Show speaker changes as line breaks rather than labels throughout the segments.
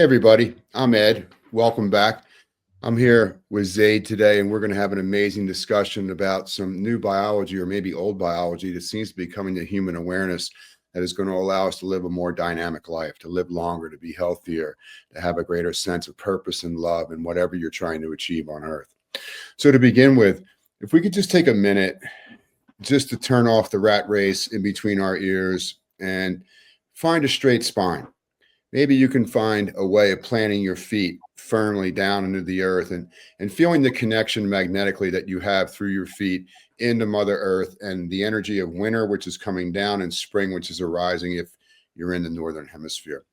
Hey everybody, I'm Ed. Welcome back. I'm here with Zaid today, and we're going to have an amazing discussion about some new biology, or maybe old biology, that seems to be coming to human awareness, that is going to allow us to live a more dynamic life, to live longer, to be healthier, to have a greater sense of purpose and love in whatever you're trying to achieve on earth. So to begin with, if we could just take a minute just to turn off the rat race in between our ears and find a straight spine. Maybe you can find a way of planting your feet firmly down into the earth and feeling the connection magnetically that you have through your feet into Mother Earth and the energy of winter, which is coming down, and spring, which is arising if you're in the Northern Hemisphere.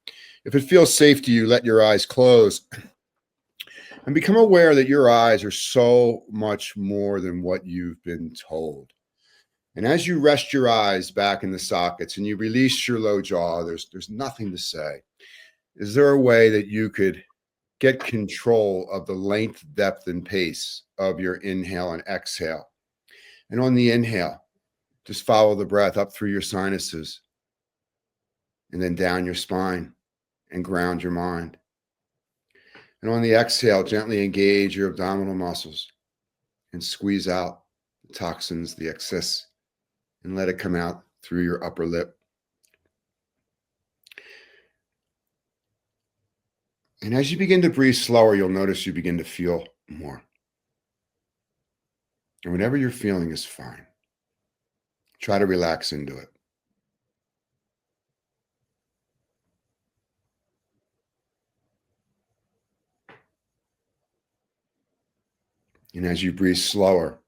If it feels safe to you, let your eyes close and become aware that your eyes are so much more than what you've been told. And as you rest your eyes back in the sockets and you release your low jaw, there's nothing to say. Is there a way that you could get control of the length, depth, and pace of your inhale and exhale? And on the inhale, just follow the breath up through your sinuses and then down your spine and ground your mind. And on the exhale, gently engage your abdominal muscles and squeeze out the toxins, the excess, and let it come out through your upper lip. And as you begin to breathe slower, you'll notice you begin to feel more. And whatever you're feeling is fine. Try to relax into it. And as you breathe slower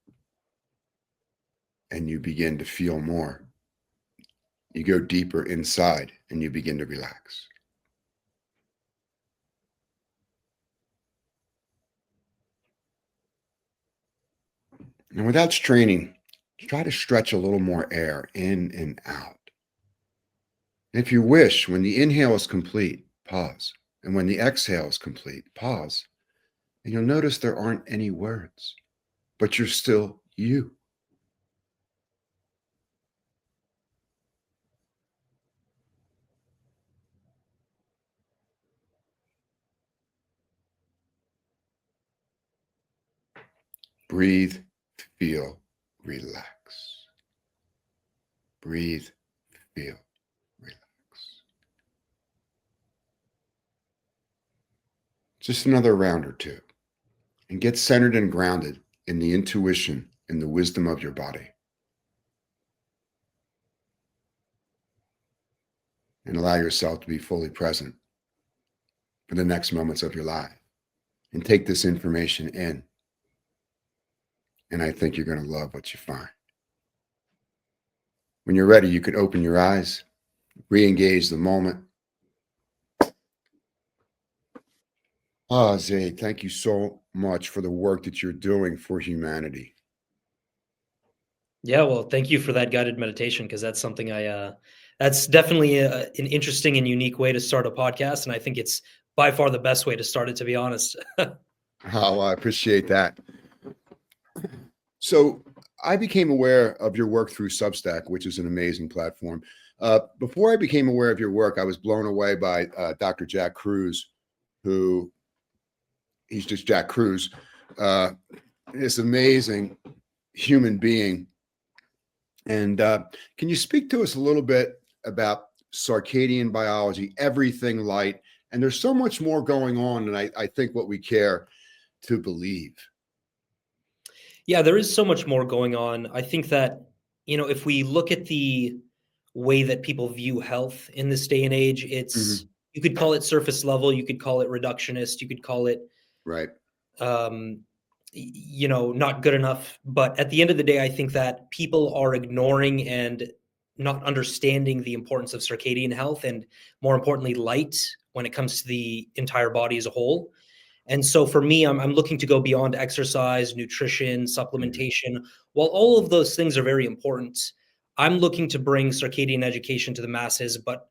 and you begin to feel more, you go deeper inside and you begin to relax. And without straining, try to stretch a little more air in and out. And if you wish, when the inhale is complete, pause. And when the exhale is complete, pause. And you'll notice there aren't any words, but you're still you. Breathe, feel, relax. Breathe, feel, relax. Just another round or two. And get centered and grounded in the intuition and the wisdom of your body. And allow yourself to be fully present for the next moments of your life. And take this information in. And I think you're going to love what you find. When you're ready, you can open your eyes, re-engage the moment. Zaid, thank you so much for the work that you're doing for humanity.
Yeah, well, thank you for that guided meditation, because that's something that's definitely an interesting and unique way to start a podcast. And I think it's by far the best way to start it, to be honest.
Oh, I appreciate that. So I became aware of your work through Substack, which is an amazing platform. Before I became aware of your work, I was blown away by Dr. Jack Kruse, who he's just Jack Kruse, this amazing human being. And can you speak to us a little bit about circadian biology, everything light? And there's so much more going on than I think what we care to believe.
Yeah, there is so much more going on. I think that, if we look at the way that people view health in this day and age, it's, you could call it surface level, you could call it reductionist, you could call it,
right,
not good enough. But at the end of the day, I think that people are ignoring and not understanding the importance of circadian health, and more importantly, light, when it comes to the entire body as a whole. And so for me, I'm looking to go beyond exercise, nutrition, supplementation. While all of those things are very important, I'm looking to bring circadian education to the masses, but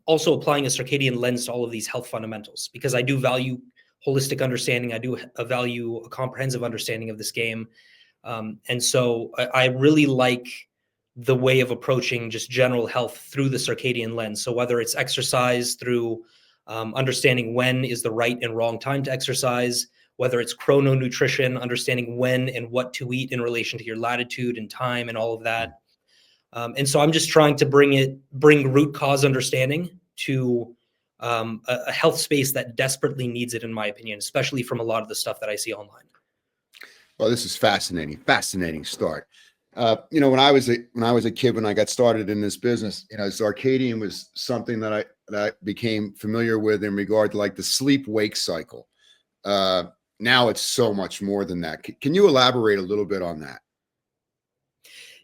also applying a circadian lens to all of these health fundamentals, because I do value holistic understanding. I do value a comprehensive understanding of this game. And so I really like the way of approaching just general health through the circadian lens. So whether it's exercise through understanding when is the right and wrong time to exercise, whether it's chrononutrition, understanding when and what to eat in relation to your latitude and time and all of that. And so I'm just trying to bring root cause understanding to a health space that desperately needs it, in my opinion, especially from a lot of the stuff that I see online.
Well, this is fascinating start. When I was a kid, when I got started in this business, circadian was something that I became familiar with in regard to like the sleep wake cycle. Now it's so much more than that. Can you elaborate a little bit on that?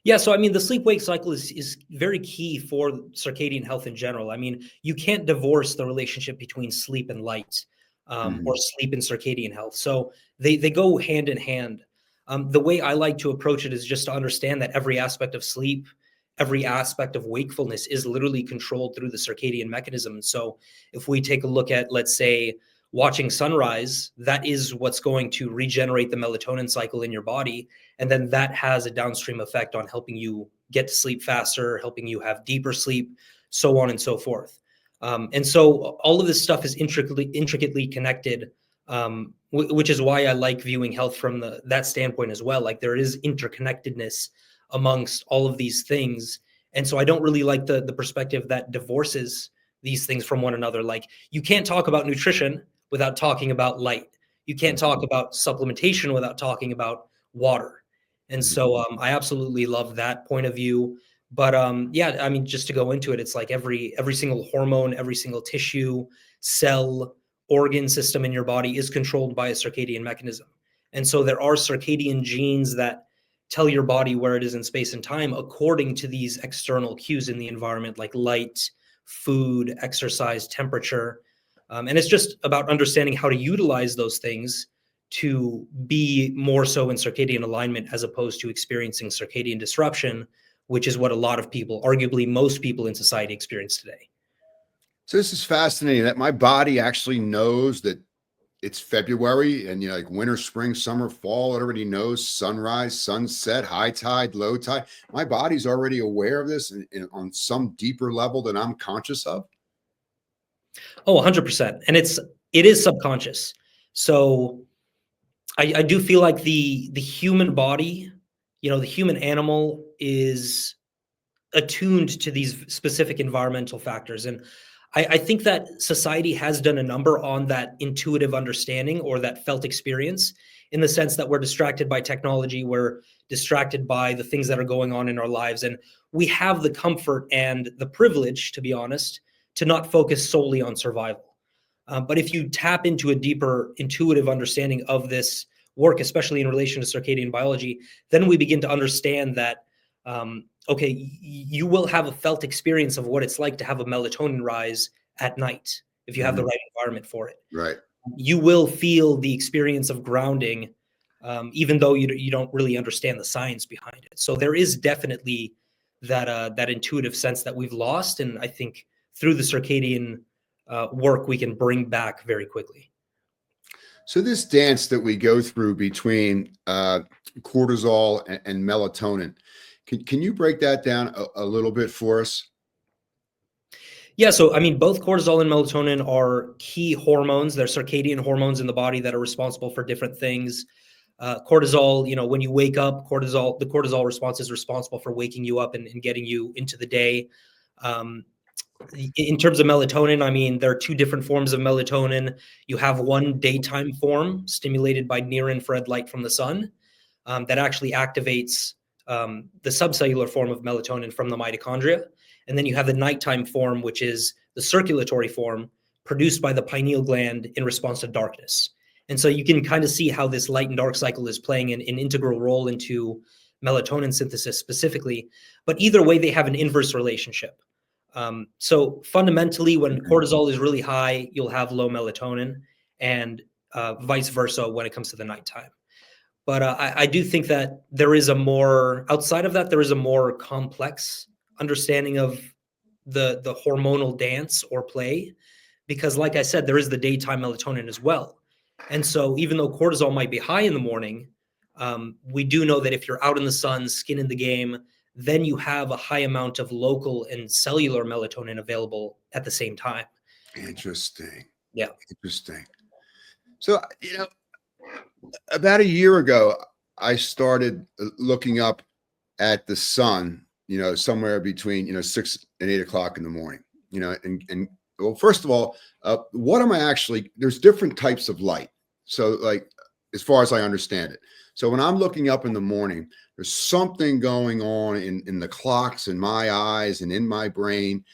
Yeah, so I mean, the sleep wake cycle is very key for circadian health in general. I mean, you can't divorce the relationship between sleep and light, or sleep and circadian health. So they go hand in hand. The way I like to approach it is just to understand that every aspect of sleep, every aspect of wakefulness is literally controlled through the circadian mechanism. So if we take a look at, let's say, watching sunrise, that is what's going to regenerate the melatonin cycle in your body. And then that has a downstream effect on helping you get to sleep faster, helping you have deeper sleep, so on and so forth. And so all of this stuff is intricately connected, which is why I like viewing health from that standpoint as well. Like there is interconnectedness amongst all of these things. And so I don't really like the perspective that divorces these things from one another. Like you can't talk about nutrition without talking about light. You can't talk about supplementation without talking about water. And so I absolutely love that point of view. But yeah, I mean, just to go into it, it's like every single hormone, every single tissue, cell, organ system in your body is controlled by a circadian mechanism. And so there are circadian genes that tell your body where it is in space and time according to these external cues in the environment, like light, food, exercise, temperature. And it's just about understanding how to utilize those things to be more so in circadian alignment as opposed to experiencing circadian disruption, which is what a lot of people, arguably most people in society, experience today.
So this is fascinating that my body actually knows that it's February and like winter, spring, summer, fall. It already knows sunrise, sunset, high tide, low tide. My body's already aware of this on some deeper level than I'm conscious of.
Oh, 100%. And it is subconscious. So I do feel like the human body, the human animal is attuned to these specific environmental factors. And I think that society has done a number on that intuitive understanding or that felt experience, in the sense that we're distracted by technology, we're distracted by the things that are going on in our lives. And we have the comfort and the privilege, to be honest, to not focus solely on survival. But if you tap into a deeper intuitive understanding of this work, especially in relation to circadian biology, then we begin to understand that, okay, you will have a felt experience of what it's like to have a melatonin rise at night if you have the right environment for it.
Right.
You will feel the experience of grounding, even though you don't really understand the science behind it. So there is definitely that intuitive sense that we've lost, and I think through the circadian work we can bring back very quickly.
So this dance that we go through between cortisol and melatonin, can you break that down a little bit for us?
Yeah, so I mean, both cortisol and melatonin are key hormones. They're circadian hormones in the body that are responsible for different things. Cortisol, when you wake up, the cortisol response is responsible for waking you up and getting you into the day. In terms of melatonin, I mean, there are two different forms of melatonin. You have one daytime form stimulated by near-infrared light from the sun that actually activates the subcellular form of melatonin from the mitochondria. And then you have the nighttime form, which is the circulatory form produced by the pineal gland in response to darkness. And so you can kind of see how this light and dark cycle is playing an integral role into melatonin synthesis specifically. But either way, they have an inverse relationship. So fundamentally, when cortisol is really high, you'll have low melatonin, and vice versa when it comes to the nighttime. But I do think that outside of that, there is a more complex understanding of the hormonal dance or play, because like I said, there is the daytime melatonin as well. And so even though cortisol might be high in the morning, we do know that if you're out in the sun, skin in the game, then you have a high amount of local and cellular melatonin available at the same time.
Interesting.
Yeah.
Interesting. So, about a year ago, I started looking up at the sun, somewhere between, 6 and 8 o'clock in the morning, and well, first of all, what am I actually, there's different types of light. So, like, as far as I understand it. So when I'm looking up in the morning, there's something going on in the clocks in my eyes and in my brain.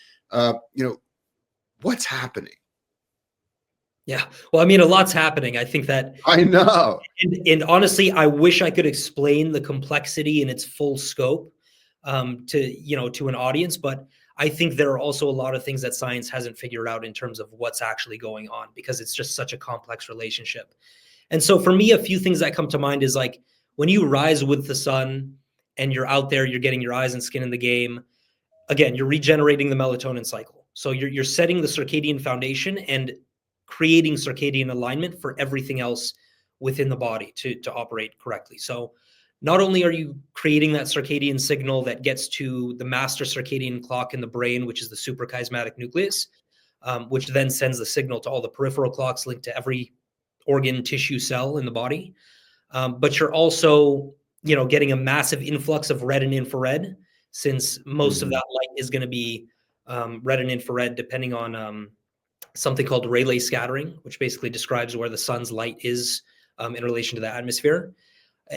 What's happening?
Yeah. Well, I mean, a lot's happening. I think that,
I know.
and honestly, I wish I could explain the complexity in its full scope to an audience, but I think there are also a lot of things that science hasn't figured out in terms of what's actually going on, because it's just such a complex relationship. And so for me, a few things that come to mind is like when you rise with the sun and you're out there, you're getting your eyes and skin in the game. Again, you're regenerating the melatonin cycle. So you're setting the circadian foundation and creating circadian alignment for everything else within the body to operate correctly. So not only are you creating that circadian signal that gets to the master circadian clock in the brain, which is the suprachiasmatic nucleus, which then sends the signal to all the peripheral clocks linked to every organ, tissue, cell in the body. But you're also, getting a massive influx of red and infrared, since most of that light is going to be red and infrared, depending on something called Rayleigh scattering, which basically describes where the sun's light is in relation to the atmosphere.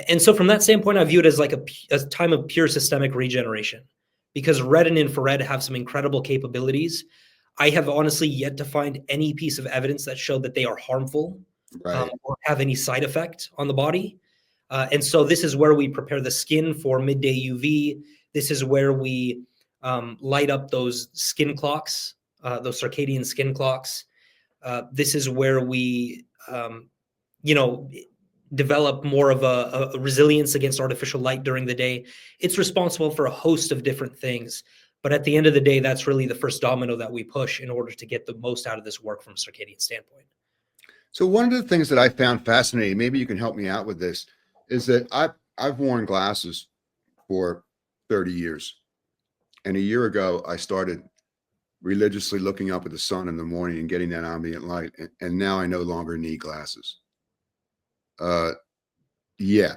And so from that standpoint, I view it as like a time of pure systemic regeneration, because red and infrared have some incredible capabilities. I have honestly yet to find any piece of evidence that showed that they are harmful
Right.
or have any side effect on the body. And so this is where we prepare the skin for midday UV. This is where we light up those skin clocks, those circadian skin clocks. This is where we, develop more of a resilience against artificial light during the day. It's responsible for a host of different things. But at the end of the day, that's really the first domino that we push in order to get the most out of this work from a circadian standpoint.
So one of the things that I found fascinating, maybe you can help me out with this, is that I've worn glasses for 30 years. And a year ago, I started religiously looking up at the sun in the morning and getting that ambient light. And now I no longer need glasses. Yeah.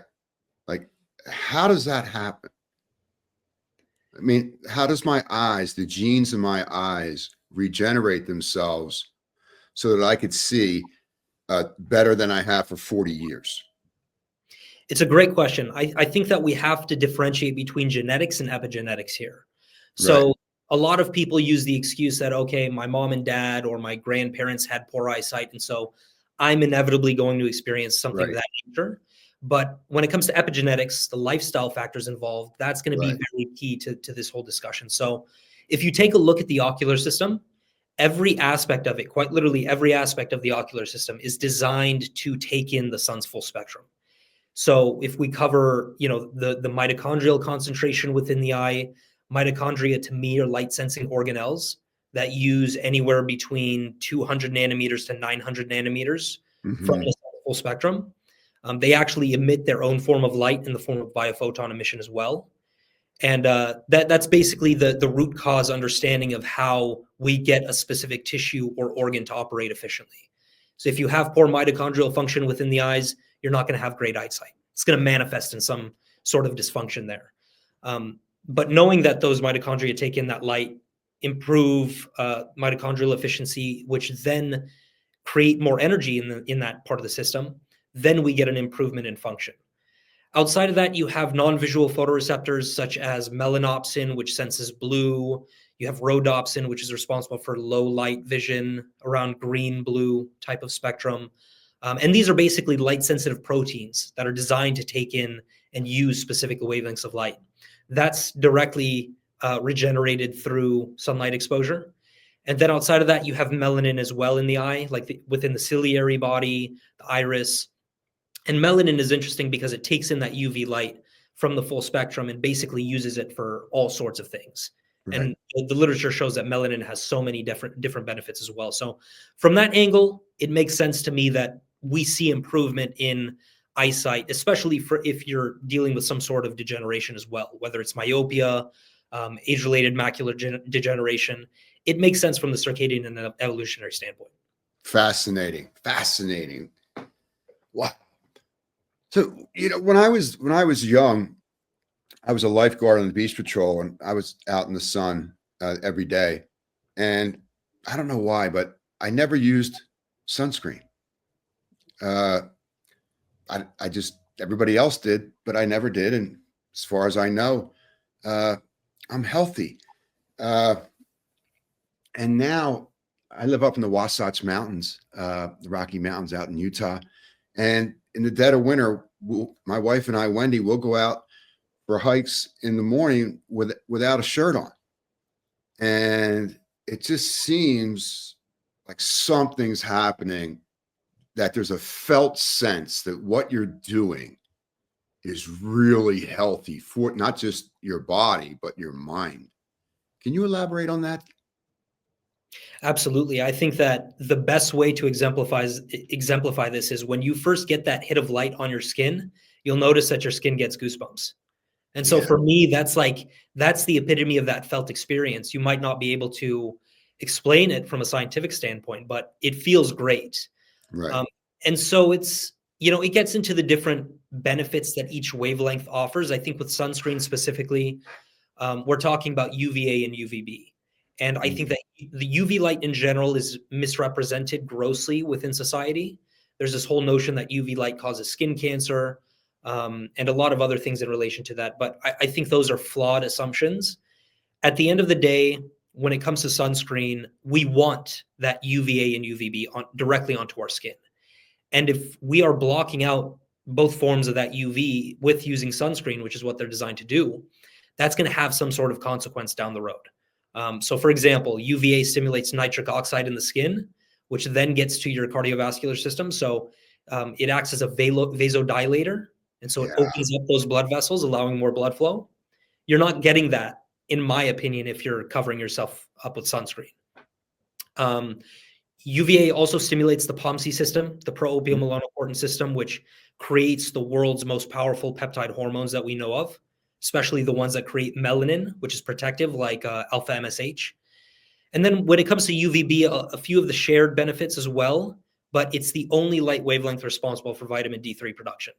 Like, how does that happen? I mean, how does my eyes, the genes in my eyes, regenerate themselves so that I could see better than I have for 40 years?
It's a great question. I think that we have to differentiate between genetics and epigenetics here. So
Right.
a lot of people use the excuse that, okay, my mom and dad or my grandparents had poor eyesight, and so I'm inevitably going to experience something of
Right.
that nature. But when it comes to epigenetics, the lifestyle factors involved, that's going to be
Right.
very key to this whole discussion. So if you take a look at the ocular system, every aspect of it, quite literally every aspect of the ocular system, is designed to take in the sun's full spectrum. So if we cover, the mitochondrial concentration within the eye, mitochondria to me are light sensing organelles that use anywhere between 200 nanometers to 900 nanometers from
Hmm.
the full spectrum. They actually emit their own form of light in the form of biophoton emission as well. And that's basically the root cause understanding of how we get a specific tissue or organ to operate efficiently. So if you have poor mitochondrial function within the eyes, you're not going to have great eyesight. It's going to manifest in some sort of dysfunction there. But knowing that those mitochondria take in that light, improve mitochondrial efficiency, which then create more energy in that part of the system, then we get an improvement in function. Outside of that, you have non-visual photoreceptors such as melanopsin, which senses blue. You have rhodopsin, which is responsible for low light vision around green-blue type of spectrum. And these are basically light-sensitive proteins that are designed to take in and use specific wavelengths of light. That's directly regenerated through sunlight exposure. And then outside of that, you have melanin as well in the eye, like within the ciliary body, the iris. And melanin is interesting because it takes in that UV light from the full spectrum and basically uses it for all sorts of things.
Right.
And the literature shows that melanin has so many different benefits as well. So from that angle, it makes sense to me that we see improvement in eyesight, especially for if you're dealing with some sort of degeneration as well, whether it's myopia, age-related macular degeneration. it makes sense from the circadian and evolutionary standpoint.
Fascinating. Wow. So, when I was young, I was a lifeguard on the beach patrol, and I was out in the sun every day. And I don't know why, but I never used sunscreen. Uh, I just, everybody else did, but I never did. And as far as I know, I'm healthy. Uh, and now I live up in the Wasatch Mountains, the Rocky Mountains out in Utah. And in the dead of winter, my wife and I, Wendy, will go out for hikes in the morning without a shirt on. And it just seems like something's happening, that there's a felt sense that what you're doing is really healthy for not just your body, but your mind. Can you elaborate on that?
Absolutely. I think that the best way to exemplify this is when you first get that hit of light on your skin, you'll notice that your skin gets goosebumps. And so
Yeah.
for me, that's the epitome of that felt experience. You might not be able to explain it from a scientific standpoint, but it feels great.
Right.
And so it gets into the different benefits that each wavelength offers. I think with sunscreen specifically, we're talking about UVA and UVB. And I think that the UV light in general is misrepresented grossly within society. There's this whole notion that UV light causes skin cancer, and a lot of other things in relation to that. But I think those are flawed assumptions. At the end of the day, when it comes to sunscreen, we want that UVA and UVB directly onto our skin. And if we are blocking out both forms of that UV with using sunscreen, which is what they're designed to do, that's going to have some sort of consequence down the road. So for example, UVA stimulates nitric oxide in the skin, which then gets to your cardiovascular system. So it acts as a vasodilator. And so it opens up those blood vessels, allowing more blood flow. You're not getting that, in my opinion, if you're covering yourself up with sunscreen. UVA also stimulates the POMC system, the pro-opiomelanocortin system, which creates the world's most powerful peptide hormones that we know of, especially the ones that create melanin, which is protective, like alpha MSH. And then when it comes to UVB, a few of the shared benefits as well, but it's the only light wavelength responsible for vitamin D3 production.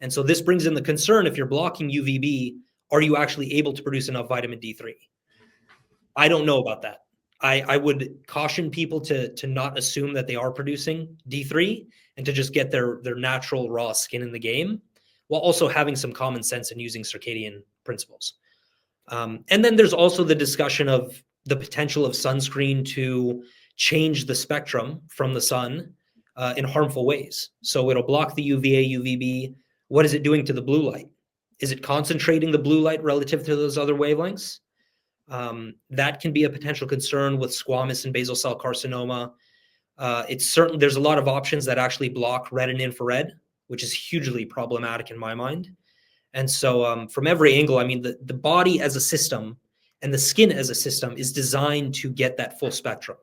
And so this brings in the concern, if you're blocking UVB, are you actually able to produce enough vitamin D3? I don't know about that. I would caution people to not assume that they are producing D3 and to just get their natural raw skin in the game, while also having some common sense and using circadian principles. And then there's also the discussion of the potential of sunscreen to change the spectrum from the sun in harmful ways. So it'll block the UVA, UVB. What is it doing to the blue light? Is it concentrating the blue light relative to those other wavelengths? That can be a potential concern with squamous and basal cell carcinoma. There's a lot of options that actually block red and infrared, which is hugely problematic in my mind. And so from every angle, I mean, the body as a system and the skin as a system is designed to get that full spectrum.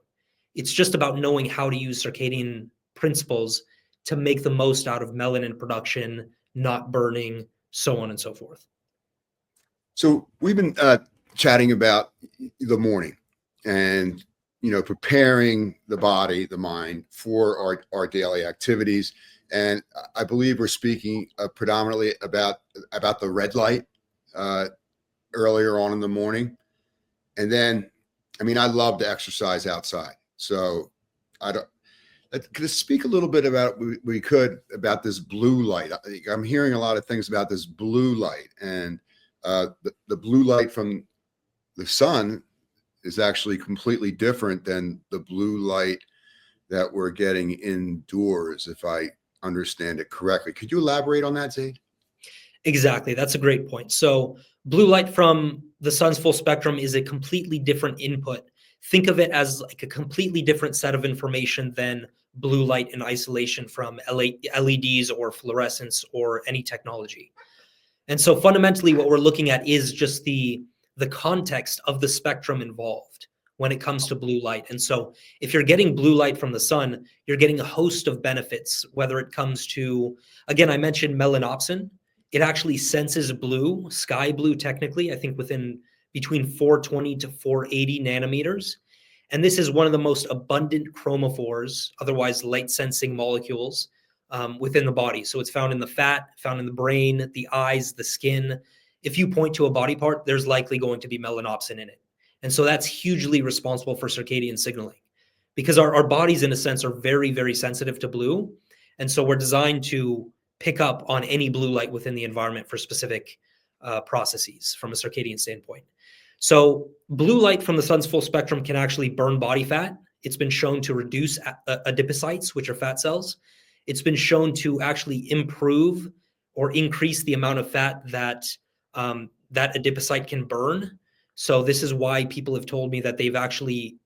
It's just about knowing how to use circadian principles to make the most out of melanin production, not burning, so on and so forth.
So we've been chatting about the morning and, preparing the body, the mind for our daily activities. And I believe we're speaking predominantly about the red light earlier on in the morning. And then, I love to exercise outside. So could I speak a little bit about this blue light? I'm hearing a lot of things about this blue light, and the blue light from the sun is actually completely different than the blue light that we're getting indoors, if I understand it correctly. Could you elaborate on that, Zaid?
Exactly. That's a great point. So blue light from the sun's full spectrum is a completely different input. Think of it as like a completely different set of information than blue light in isolation from LEDs or fluorescence or any technology. And so fundamentally what we're looking at is just the context of the spectrum involved when it comes to blue light. And so if you're getting blue light from the sun, you're getting a host of benefits, whether it comes to, again, I mentioned melanopsin. It actually senses blue, sky blue technically, I think between 420 to 480 nanometers. And this is one of the most abundant chromophores, otherwise light-sensing molecules within the body. So it's found in the fat, found in the brain, the eyes, the skin. If you point to a body part, there's likely going to be melanopsin in it. And so that's hugely responsible for circadian signaling, because our bodies, in a sense, are very, very sensitive to blue. And so we're designed to pick up on any blue light within the environment for specific processes from a circadian standpoint. So blue light from the sun's full spectrum can actually burn body fat. It's been shown to reduce adipocytes, which are fat cells. It's been shown to actually improve or increase the amount of fat that that adipocyte can burn. So this is why people have told me that they've actually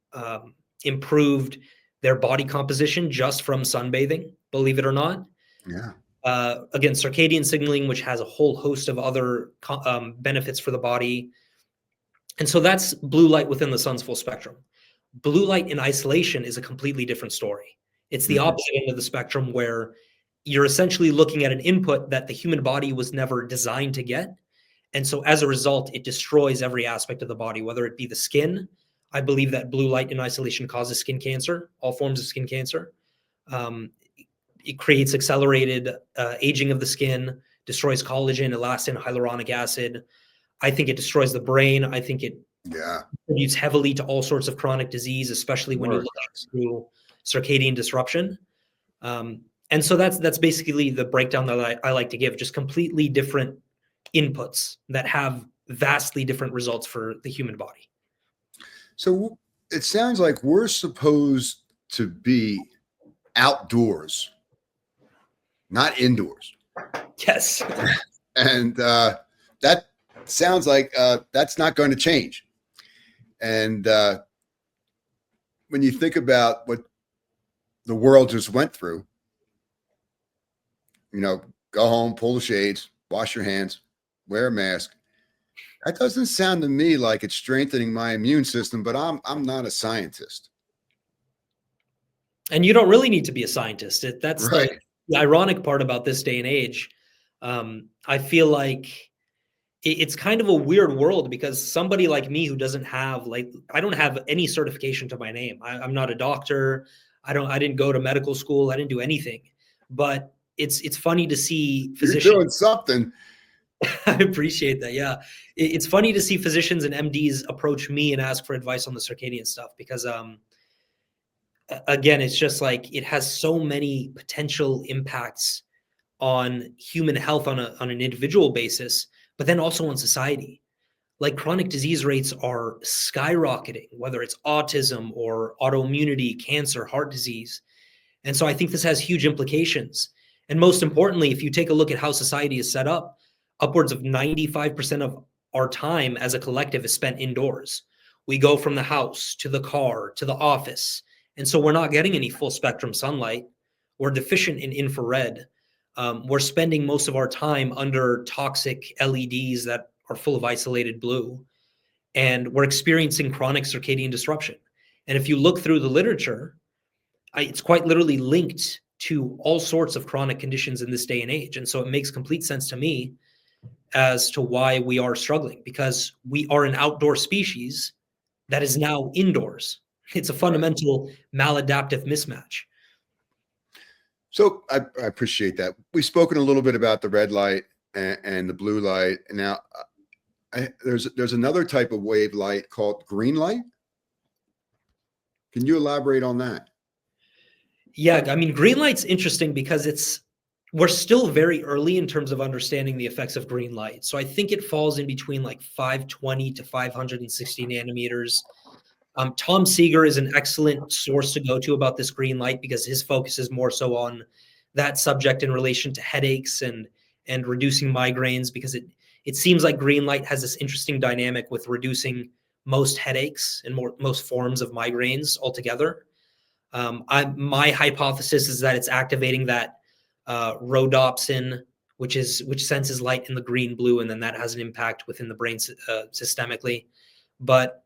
improved their body composition just from sunbathing, believe it or not.
Yeah.
Again, circadian signaling, which has a whole host of other benefits for the body. And so that's blue light within the sun's full spectrum. Blue light in isolation is a completely different story. It's the opposite end of the spectrum, where you're essentially looking at an input that the human body was never designed to get. And so as a result, it destroys every aspect of the body, whether it be the skin. I believe that blue light in isolation causes skin cancer, all forms of skin cancer. It creates accelerated aging of the skin, destroys collagen, elastin, hyaluronic acid. I think it destroys the brain. I think it contributes heavily to all sorts of chronic disease, especially when you look through circadian disruption. And so that's basically the breakdown that I like to give, just completely different inputs that have vastly different results for the human body.
So it sounds like we're supposed to be outdoors, not indoors.
Yes.
And that sounds like that's not going to change. And when you think about what the world just went through, go home, pull the shades, wash your hands, wear a mask. That doesn't sound to me like it's strengthening my immune system, but I'm not a scientist.
And you don't really need to be a scientist. That's
right.
The ironic part about this day and age. I feel like it's kind of a weird world, because somebody like me who doesn't have, I don't have any certification to my name. I'm not a doctor. I didn't go to medical school. I didn't do anything. But it's funny to see physicians.
You're doing something.
I appreciate that. Yeah. It's funny to see physicians and MDs approach me and ask for advice on the circadian stuff, because again, it's just like it has so many potential impacts on human health on an individual basis, but then also on society. Like, chronic disease rates are skyrocketing, whether it's autism or autoimmunity, cancer, heart disease. And so I think this has huge implications. And most importantly, if you take a look at how society is set up, upwards of 95% of our time as a collective is spent indoors. We go from the house to the car to the office. And so we're not getting any full spectrum sunlight. We're deficient in infrared. We're spending most of our time under toxic LEDs that are full of isolated blue. And we're experiencing chronic circadian disruption. And if you look through the literature, it's quite literally linked to all sorts of chronic conditions in this day and age. And so it makes complete sense to me as to why we are struggling, because we are an outdoor species that is now indoors. It's a fundamental maladaptive mismatch.
So I appreciate that. We've spoken a little bit about the red light and the blue light. And now there's another type of wave light called green light. Can you elaborate on that?
Yeah, I mean, green light's interesting because we're still very early in terms of understanding the effects of green light. So I think it falls in between like 520 to 560 nanometers. Tom Seeger is an excellent source to go to about this green light, because his focus is more so on that subject in relation to headaches and reducing migraines, because it seems like green light has this interesting dynamic with reducing most headaches and most forms of migraines altogether. My hypothesis is that it's activating that rhodopsin, which senses light in the green blue, and then that has an impact within the brain systemically. But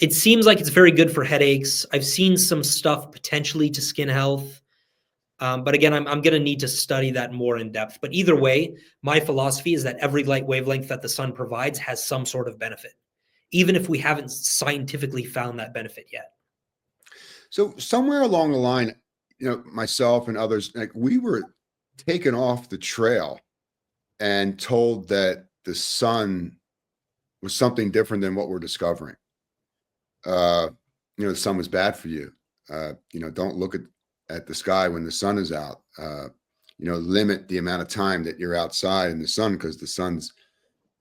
it seems like it's very good for headaches. I've seen some stuff potentially to skin health. But again, I'm going to need to study that more in depth. But either way, my philosophy is that every light wavelength that the sun provides has some sort of benefit, even if we haven't scientifically found that benefit yet.
So somewhere along the line, myself and others, like we were taken off the trail and told that the sun was something different than what we're discovering. Uh, the sun was bad for you. Don't look at the sky when the sun is out. Limit the amount of time that you're outside in the sun because the sun's,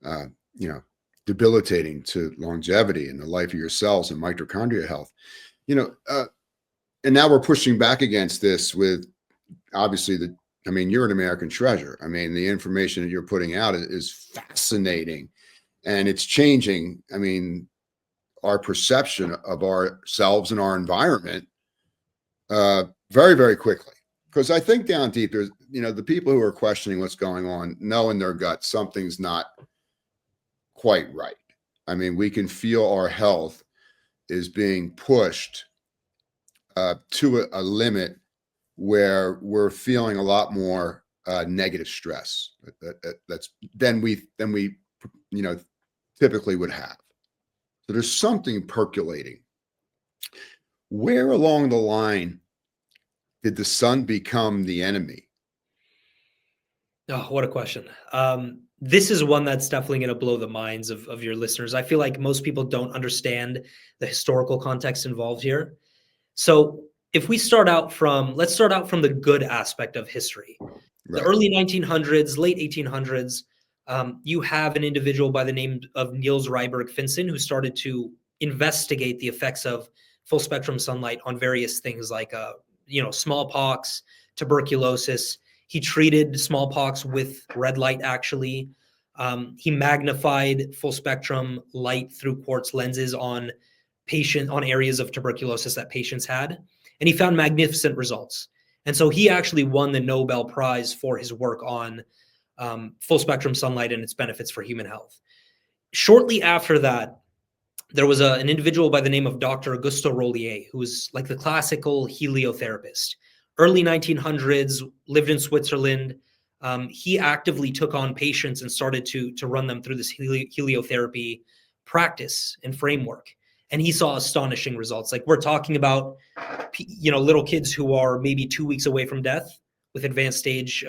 uh, you know, debilitating to longevity and the life of your cells and mitochondrial health. And now we're pushing back against this with obviously you're an American treasure. I mean, the information that you're putting out is fascinating and it's changing. I mean, our perception of ourselves and our environment very, very quickly. Because I think down deep, there's, the people who are questioning what's going on know in their gut something's not quite right. I mean, we can feel our health is being pushed to a limit where we're feeling a lot more negative stress that's than we typically would have. So there's something percolating. Where along the line did the sun become the enemy?
Oh, what a question. This is one that's definitely going to blow the minds of your listeners. I feel like most people don't understand the historical context involved here. So if we let's start out from the good aspect of history.
Right.
The early 1900s, late 1800s, you have an individual by the name of Niels Ryberg Finsen who started to investigate the effects of full spectrum sunlight on various things like, smallpox, tuberculosis. He treated smallpox with red light, actually. He magnified full spectrum light through quartz lenses on areas of tuberculosis that patients had. And he found magnificent results. And so he actually won the Nobel Prize for his work on full spectrum sunlight and its benefits for human health. Shortly after that, there was an individual by the name of Dr. Augusto Rollier, who was like the classical heliotherapist. Early 1900s, lived in Switzerland. He actively took on patients and started to run them through this heliotherapy practice and framework. And he saw astonishing results. Like we're talking about, little kids who are maybe 2 weeks away from death with advanced stage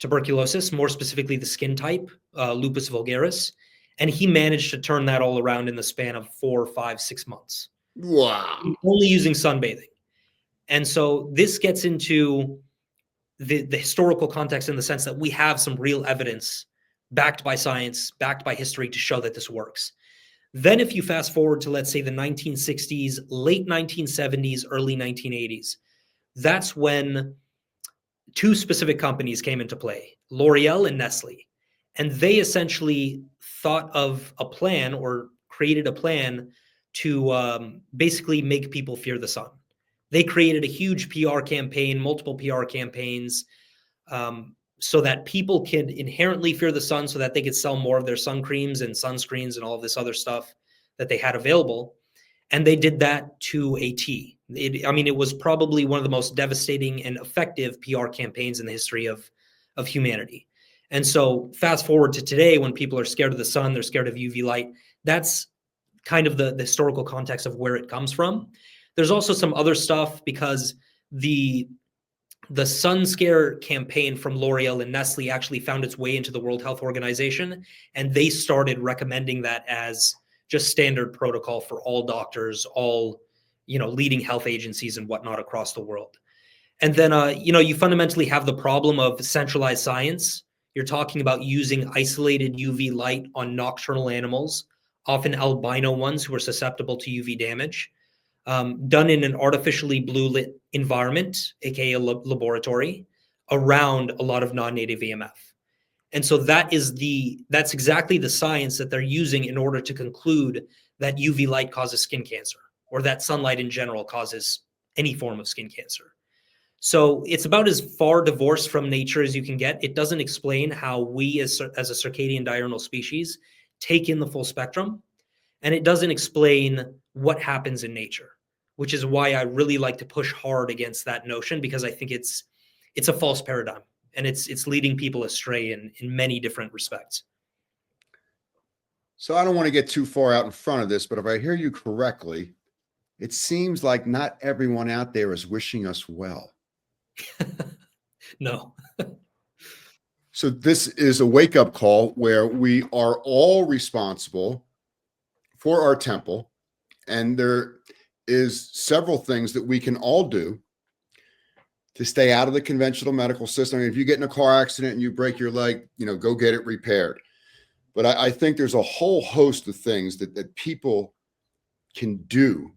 tuberculosis, more specifically the skin type, lupus vulgaris. And he managed to turn that all around in the span of 4, 5, 6 months.
Wow.
Only using sunbathing. And so this gets into the historical context in the sense that we have some real evidence backed by science, backed by history to show that this works. Then if you fast forward to, let's say, the 1960s, late 1970s, early 1980s, that's when two specific companies came into play, L'Oreal and Nestle. And they essentially thought of a plan or created a plan to basically make people fear the sun. They created a huge PR campaign, multiple PR campaigns, so that people can inherently fear the sun so that they could sell more of their sun creams and sunscreens and all of this other stuff that they had available. And they did that to a T. It was probably one of the most devastating and effective PR campaigns in the history of humanity. And so fast forward to today, when people are scared of the sun, they're scared of UV light. That's kind of the historical context of where it comes from. There's also some other stuff because the sun scare campaign from L'Oreal and Nestle actually found its way into the World Health Organization, and they started recommending that as just standard protocol for all doctors, all leading health agencies and whatnot across the world. And then you fundamentally have the problem of centralized science. You're talking about using isolated UV light on nocturnal animals, often albino ones who are susceptible to UV damage, done in an artificially blue lit environment, aka a laboratory, around a lot of non-native EMF. And so that's exactly the science that they're using in order to conclude that UV light causes skin cancer, or that sunlight in general causes any form of skin cancer. So it's about as far divorced from nature as you can get. It doesn't explain how we as a circadian diurnal species take in the full spectrum. And it doesn't explain what happens in nature, which is why I really like to push hard against that notion, because I think it's a false paradigm and it's leading people astray in many different respects.
So I don't want to get too far out in front of this, but if I hear you correctly, it seems like not everyone out there is wishing us well.
No.
So this is a wake-up call where we are all responsible for our temple, and there is several things that we can all do to stay out of the conventional medical system. I mean, if you get in a car accident and you break your leg, go get it repaired. But I think there's a whole host of things that people can do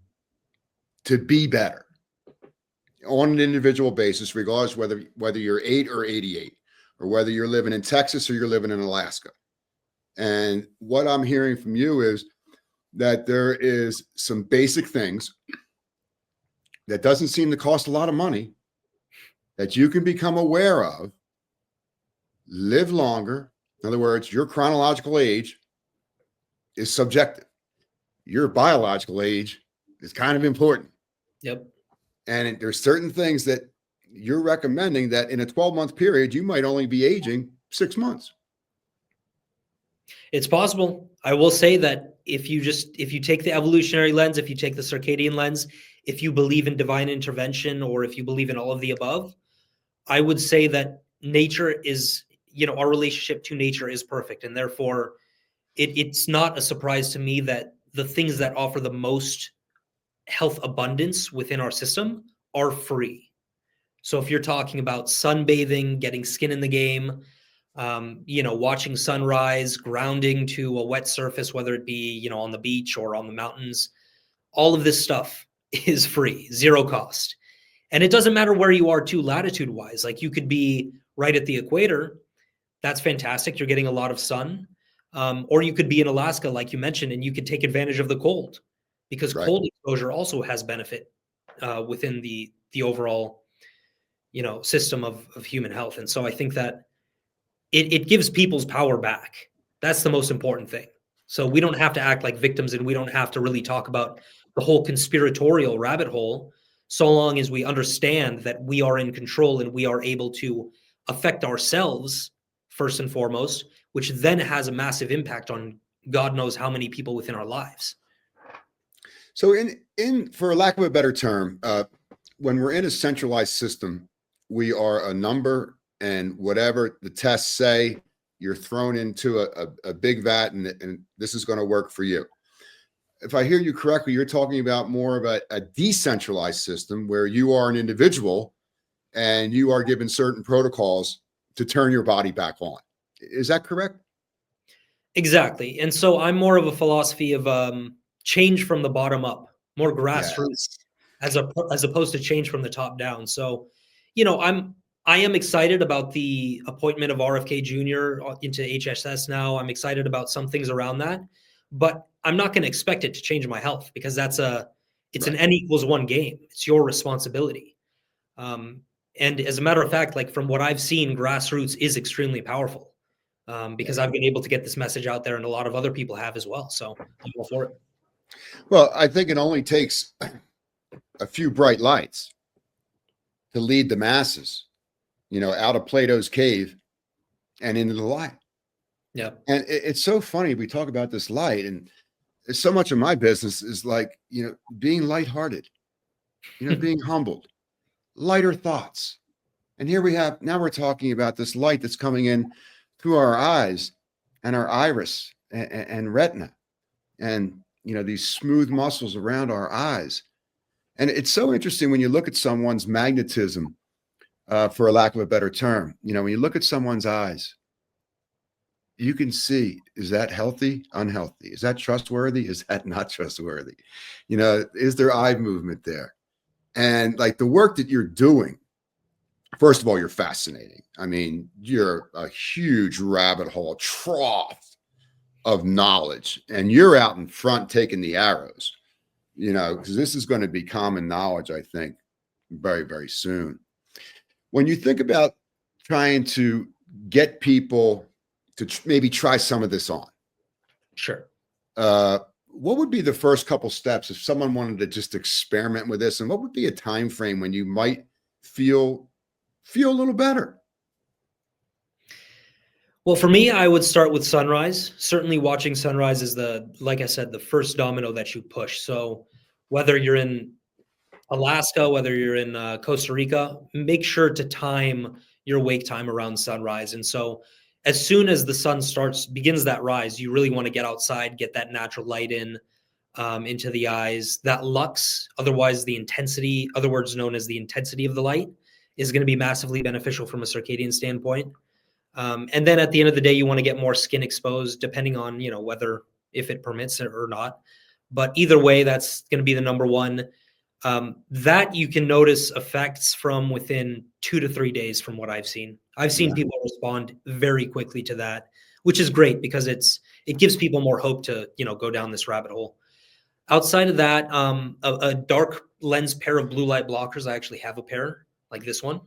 to be better on an individual basis, regardless whether you're 8 or 88, or whether you're living in Texas or you're living in Alaska. And what I'm hearing from you is that there is some basic things that doesn't seem to cost a lot of money that you can become aware of, live longer. In other words, your chronological age is subjective. Your biological age is kind of important.
Yep.
And there's certain things that you're recommending that in a 12-month period, you might only be aging 6 months.
It's possible. I will say that if you take the evolutionary lens, if you take the circadian lens, if you believe in divine intervention, or if you believe in all of the above, I would say that nature is, our relationship to nature is perfect. And therefore, it's not a surprise to me that the things that offer the most health abundance within our system are free. So if you're talking about sunbathing, getting skin in the game, watching sunrise, grounding to a wet surface, whether it be, on the beach or on the mountains, all of this stuff is free, zero cost. And it doesn't matter where you are too, latitude wise. Like, you could be right at the equator. That's fantastic. You're getting a lot of sun. Or you could be in Alaska, like you mentioned, and you could take advantage of the cold, because
Right.
cold exposure also has benefit within the overall, system of human health. And so I think that it gives people's power back. That's the most important thing. So we don't have to act like victims, and we don't have to really talk about the whole conspiratorial rabbit hole, so long as we understand that we are in control and we are able to affect ourselves first and foremost, which then has a massive impact on God knows how many people within our lives.
So in for lack of a better term, when we're in a centralized system, we are a number, and whatever the tests say, you're thrown into a big vat, and this is going to work for you. If I hear you correctly, you're talking about more of a decentralized system where you are an individual and you are given certain protocols to turn your body back on. Is that correct?
Exactly. And so I'm more of a philosophy of change from the bottom up, more grassroots,
Yes.
as opposed to change from the top down. So, I am excited about the appointment of RFK Jr. into HSS now. I'm excited about some things around that, but I'm not going to expect it to change my health, because it's
Right.
an N=1 game. It's your responsibility. And as a matter of fact, like, from what I've seen, grassroots is extremely powerful, because I've been able to get this message out there, and a lot of other people have as well. So I'm all for it.
Well, I think it only takes a few bright lights to lead the masses, out of Plato's cave and into the light.
Yeah.
And it's so funny. We talk about this light, and so much of my business is like, being lighthearted, being humbled, lighter thoughts. And here now we're talking about this light that's coming in through our eyes and our iris and retina, and, these smooth muscles around our eyes. And it's so interesting when you look at someone's magnetism, for a lack of a better term. When you look at someone's eyes, you can see, is that healthy, unhealthy? Is that trustworthy? Is that not trustworthy? Is there eye movement there? And like the work that you're doing, first of all, you're fascinating. I mean, you're a huge rabbit hole trough of knowledge, and you're out in front taking the arrows, because this is going to be common knowledge, I think, very, very soon. When you think about trying to get people to maybe try some of this on,
Sure.
what would be the first couple steps if someone wanted to just experiment with this? And what would be a time frame when you might feel a little better?
Well, for me, I would start with sunrise. Certainly watching sunrise is like I said, the first domino that you push. So whether you're in Alaska, whether you're in Costa Rica, make sure to time your wake time around sunrise. And so as soon as the sun begins that rise, you really want to get outside, get that natural light into the eyes. That lux, otherwise the intensity, other words known as the intensity of the light, is going to be massively beneficial from a circadian standpoint. And then at the end of the day, you want to get more skin exposed, depending on, whether, if it permits it or not. But either way, that's going to be the number one. That you can notice effects from within 2 to 3 days from what I've seen. I've seen people respond very quickly to that, which is great because it gives people more hope to, go down this rabbit hole. Outside of that, a dark lens pair of blue light blockers. I actually have a pair like this one.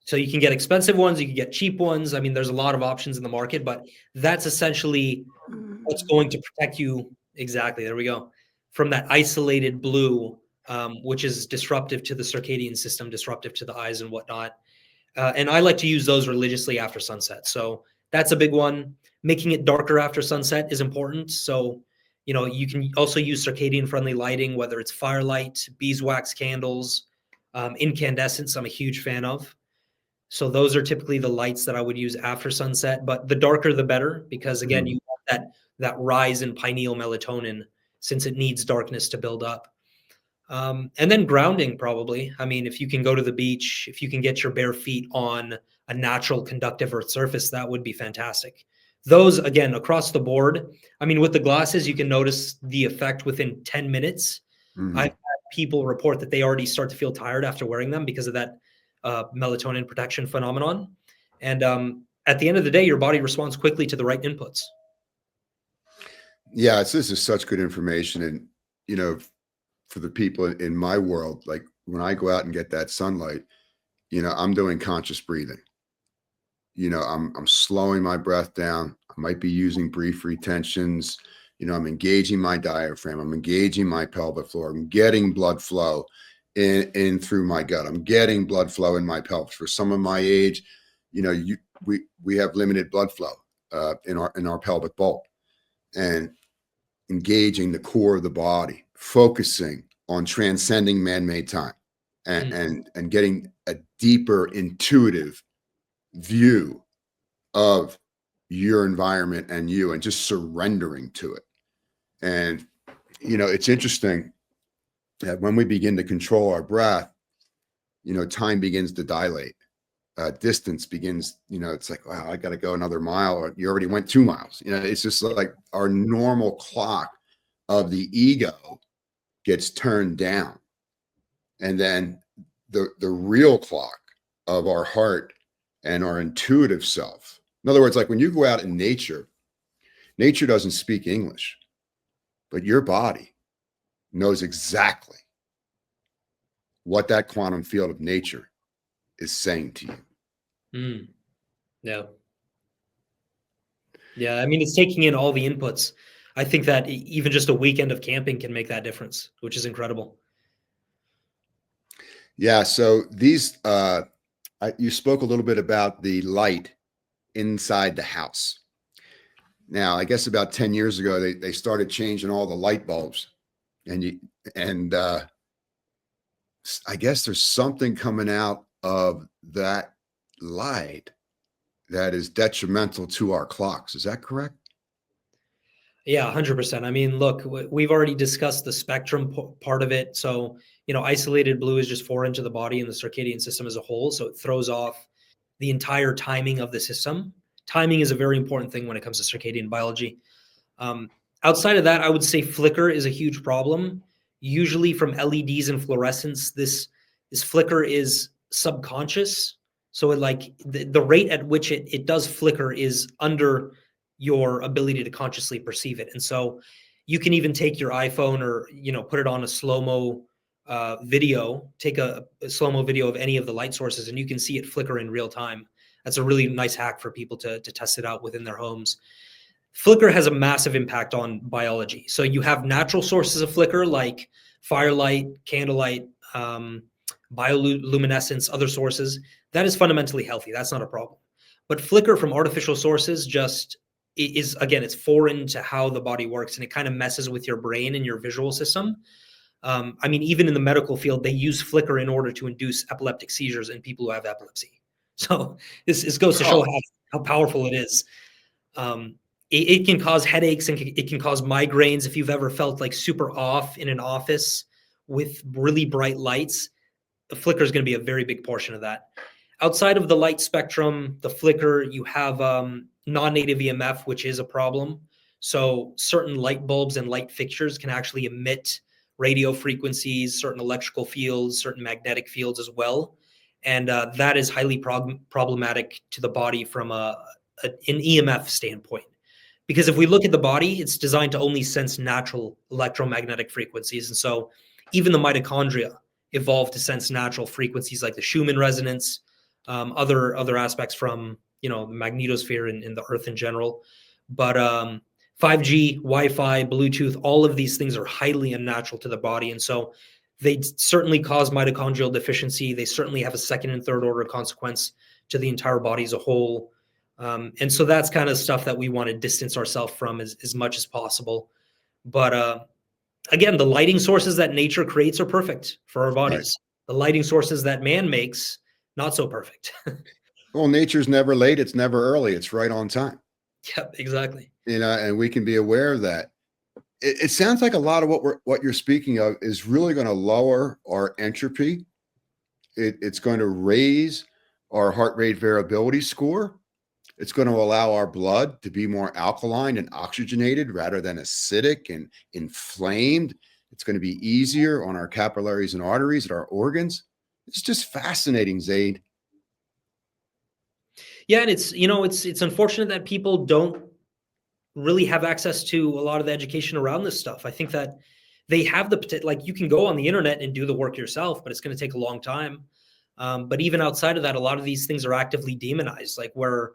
So you can get expensive ones, you can get cheap ones. I mean, there's a lot of options in the market, but that's essentially what's going to protect you. Exactly. There we go. From that isolated blue, which is disruptive to the circadian system, disruptive to the eyes and whatnot. And I like to use those religiously after sunset. So that's a big one. Making it darker after sunset is important. So, you can also use circadian friendly lighting, whether it's firelight, beeswax candles, incandescents, I'm a huge fan of. So those are typically the lights that I would use after sunset, but the darker the better, because again, you want that rise in pineal melatonin since it needs darkness to build up. And then grounding, probably. I mean, if you can go to the beach, if you can get your bare feet on a natural conductive earth surface, that would be fantastic. Those, again, across the board. I mean, with the glasses, you can notice the effect within 10 minutes. I've had people report that they already start to feel tired after wearing them because of that melatonin protection phenomenon. And at the end of the day, your body responds quickly to the right inputs.
Yeah, this is such good information. And, for the people in my world, like when I go out and get that sunlight, I'm doing conscious breathing. I'm slowing my breath down. I might be using brief retentions. I'm engaging my diaphragm. I'm engaging my pelvic floor. I'm getting blood flow in through my gut. I'm getting blood flow in my pelvis. For some of my age, we have limited blood flow in our pelvic bowl, and engaging the core of the body, focusing on transcending man-made time, and getting a deeper intuitive view of your environment and you, and just surrendering to it. And it's interesting that when we begin to control our breath, time begins to dilate. Distance begins, it's like, wow, I got to go another mile, or you already went 2 miles. It's just like our normal clock of the ego gets turned down. And then the real clock of our heart and our intuitive self. In other words, like when you go out in nature doesn't speak English, but your body knows exactly what that quantum field of nature is saying to you.
Yeah. Yeah. I mean, it's taking in all the inputs. I think that even just a weekend of camping can make that difference, which is incredible.
Yeah. So these, you spoke a little bit about the light inside the house. Now, I guess about 10 years ago, they started changing all the light bulbs, and I guess there's something coming out of that light that is detrimental to our clocks. Is that correct?
Yeah, 100%. I mean, look, we've already discussed the spectrum part of it. So, isolated blue is just 4 into the body and the circadian system as a whole. So it throws off the entire timing of the system. Timing is a very important thing when it comes to circadian biology. Outside of that, I would say flicker is a huge problem. Usually from LEDs and fluorescence, this flicker is subconscious. So the rate at which it does flicker is under your ability to consciously perceive it. And so you can even take your iPhone or, put it on a slow-mo video, take a slow-mo video of any of the light sources, and you can see it flicker in real time. That's a really nice hack for people to test it out within their homes. Flicker has a massive impact on biology. So you have natural sources of flicker like firelight, candlelight, bioluminescence, other sources. That is fundamentally healthy. That's not a problem. But flicker from artificial sources just is, again, it's foreign to how the body works, and it kind of messes with your brain and your visual system. I mean, even in the medical field, they use flicker in order to induce epileptic seizures in people who have epilepsy. So this goes to show how powerful it is. It can cause headaches and it can cause migraines. If you've ever felt like super off in an office with really bright lights, the flicker is going to be a very big portion of that. Outside of the light spectrum, the flicker, you have non-native EMF, which is a problem. So certain light bulbs and light fixtures can actually emit radio frequencies, certain electrical fields, certain magnetic fields as well. And that is highly problematic to the body from an EMF standpoint. Because if we look at the body, it's designed to only sense natural electromagnetic frequencies. And so even the mitochondria evolved to sense natural frequencies like the Schumann resonance, other aspects from, the magnetosphere and the earth in general. But 5G, Wi-Fi, Bluetooth, all of these things are highly unnatural to the body. And so they certainly cause mitochondrial deficiency. They certainly have a second and third order consequence to the entire body as a whole. And so that's kind of stuff that we want to distance ourselves from as much as possible. But again, the lighting sources that nature creates are perfect for our bodies. Right. The lighting sources that man makes, not so perfect.
Well, nature's never late. It's never early. It's right on time.
Yep, exactly.
And we can be aware of that. It sounds like a lot of what you're speaking of is really going to lower our entropy. It's going to raise our heart rate variability score. It's going to allow our blood to be more alkaline and oxygenated rather than acidic and inflamed. It's going to be easier on our capillaries and arteries and our organs. It's just fascinating, Zaid.
Yeah, and it's unfortunate that people don't really have access to a lot of the education around this stuff. I think that they have the potential, like you can go on the internet and do the work yourself, but it's going to take a long time. But even outside of that, a lot of these things are actively demonized. Like we're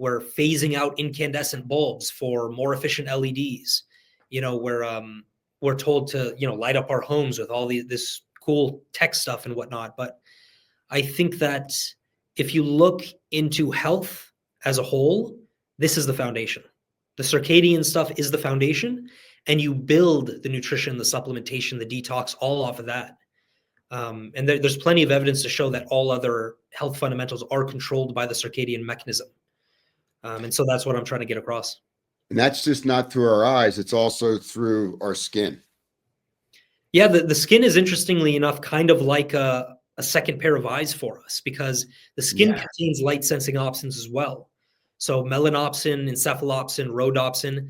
phasing out incandescent bulbs for more efficient LEDs. We're told to, light up our homes with all this cool tech stuff and whatnot. But I think that if you look into health as a whole, this is the foundation. The circadian stuff is the foundation, and you build the nutrition, the supplementation, the detox, all off of that. And there's plenty of evidence to show that all other health fundamentals are controlled by the circadian mechanism. And so that's what I'm trying to get across.
And that's just not through our eyes. It's also through our skin.
Yeah, the skin is, interestingly enough, kind of like a second pair of eyes for us, because the skin contains light sensing opsins as well. So melanopsin, encephalopsin, rhodopsin,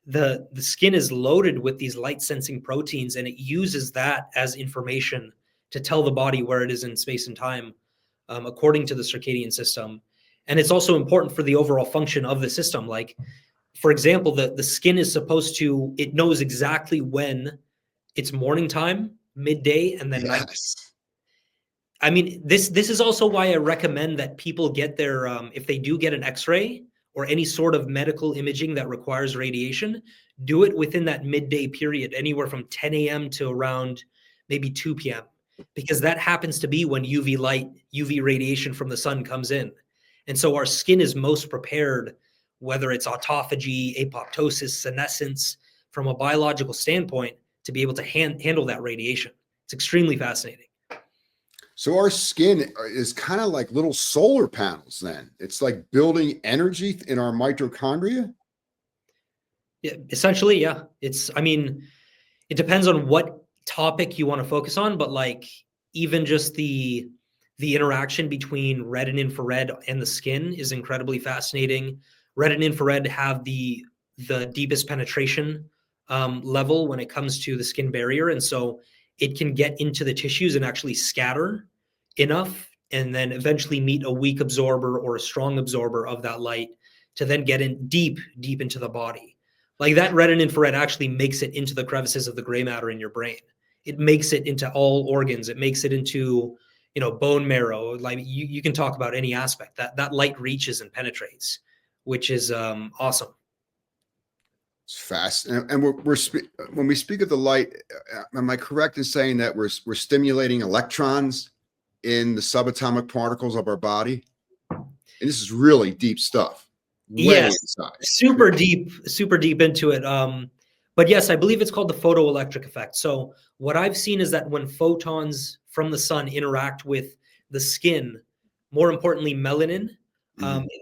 the skin is loaded with these light sensing proteins, and it uses that as information to tell the body where it is in space and time, according to the circadian system. And it's also important for the overall function of the system. Like, for example, the skin is supposed to, it knows exactly when it's morning time, midday, and then night. I mean, this is also why I recommend that people get their, if they do get an X-ray or any sort of medical imaging that requires radiation, do it within that midday period, anywhere from 10 a.m. to around maybe 2 p.m. Because that happens to be when UV light, UV radiation from the sun comes in. And so our skin is most prepared, whether it's autophagy, apoptosis, senescence, from a biological standpoint, to be able to handle that radiation. It's extremely fascinating.
So our skin is kind of like little solar panels then. It's like building energy in our mitochondria?
Yeah, essentially, yeah. It depends on what topic you want to focus on, but like even just the interaction between red and infrared and the skin is incredibly fascinating. Red and infrared have the deepest penetration level when it comes to the skin barrier. And so it can get into the tissues and actually scatter enough and then eventually meet a weak absorber or a strong absorber of that light to then get in deep into the body. Like that red and infrared actually makes it into the crevices of the gray matter in your brain. It makes it into all organs. It makes it into, bone marrow. Like you can talk about any aspect that light reaches and penetrates, which is awesome.
It's fast. And when we speak of the light, am I correct in saying that we're stimulating electrons in the subatomic particles of our body? And this is really deep stuff.
Yes, super deep into it. But yes, I believe it's called the photoelectric effect. So what I've seen is that when photons from the sun interact with the skin, more importantly, melanin,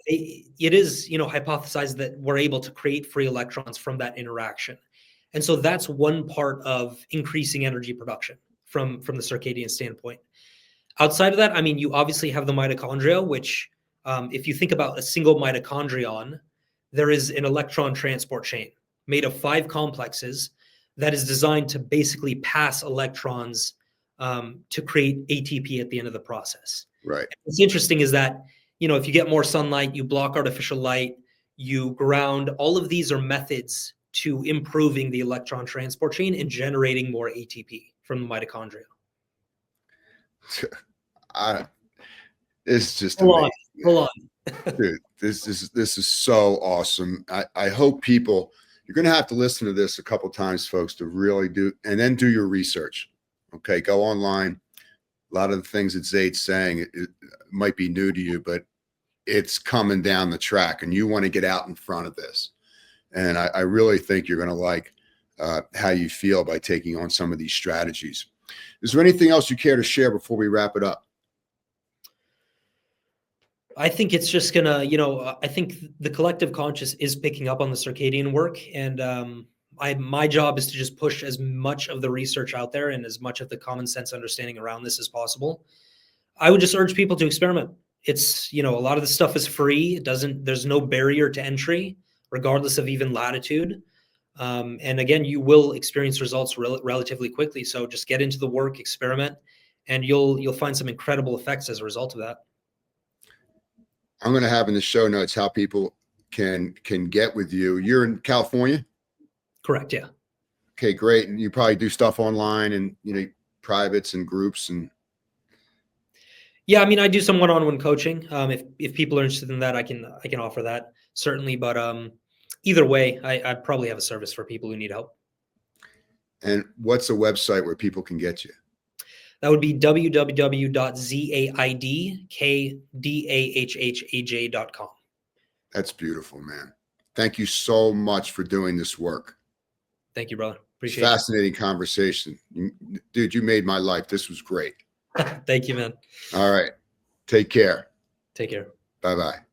it is, hypothesized that we're able to create free electrons from that interaction. And so that's one part of increasing energy production from the circadian standpoint. Outside of that, I mean, you obviously have the mitochondria, which if you think about a single mitochondrion, there is an electron transport chain made of 5 complexes that is designed to basically pass electrons to create ATP at the end of the process.
Right.
What's interesting is that, if you get more sunlight, you block artificial light, you ground, all of these are methods to improving the electron transport chain and generating more ATP from the mitochondria.
It's just
Hold on.
dude, this is so awesome. I hope people, you're going to have to listen to this a couple times, folks, to really do, and then do your research. Okay. Go online. A lot of the things that Zaid's saying, it might be new to you, but it's coming down the track and you want to get out in front of this. And I really think you're going to like how you feel by taking on some of these strategies. Is there anything else you care to share before we wrap it up?
I think it's just gonna, I think the collective conscious is picking up on the circadian work, and my job is to just push as much of the research out there and as much of the common sense understanding around this as possible. I would just urge people to experiment. It's, a lot of the stuff is free. There's no barrier to entry, regardless of even latitude. And again, you will experience results relatively quickly. So just get into the work, experiment, and you'll find some incredible effects as a result of that.
I'm going to have in the show notes how people can get with you. You're in California?
Correct. Yeah.
Okay, great. And you probably do stuff online and, privates and groups and.
Yeah. I mean, I do some one-on-one coaching. If people are interested in that, I can offer that certainly. But either way, I probably have a service for people who need help.
And what's a website where people can get you?
That would be www.zaidkdahhaj.com.
That's beautiful, man. Thank you so much for doing this work.
Thank you, brother. Appreciate it.
Fascinating conversation. Dude, you made my life. This was great.
Thank you, man.
All right. Take care.
Take care.
Bye-bye.